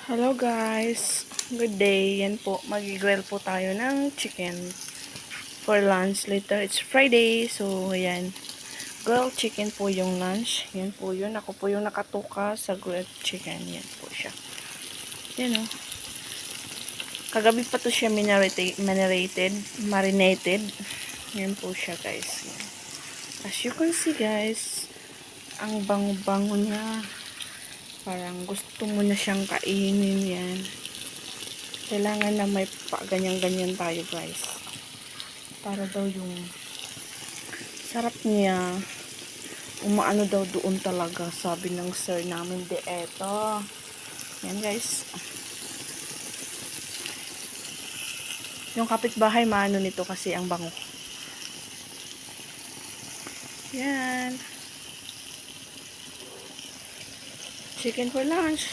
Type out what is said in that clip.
Hello guys, good day. Yan po, mag-grill po tayo ng chicken for lunch later. It's Friday, so yan. Grilled chicken po yung lunch. Yan po yun. Ako po yung nakatuka sa grilled chicken. Yan po siya. Yan o. Kagabi pa to siya marinated. Yan po siya guys. Yan. As you can see guys, ang bango-bango niya. Parang gusto mo na siyang kainin yan. Kailangan na may ganyan-ganyan tayo guys. Para daw yung sarap niya. Umaano daw doon talaga. Sabi ng sir namin. De eto. Yan guys. Yung kapitbahay maano nito kasi ang bango. Yan. Chicken for lunch.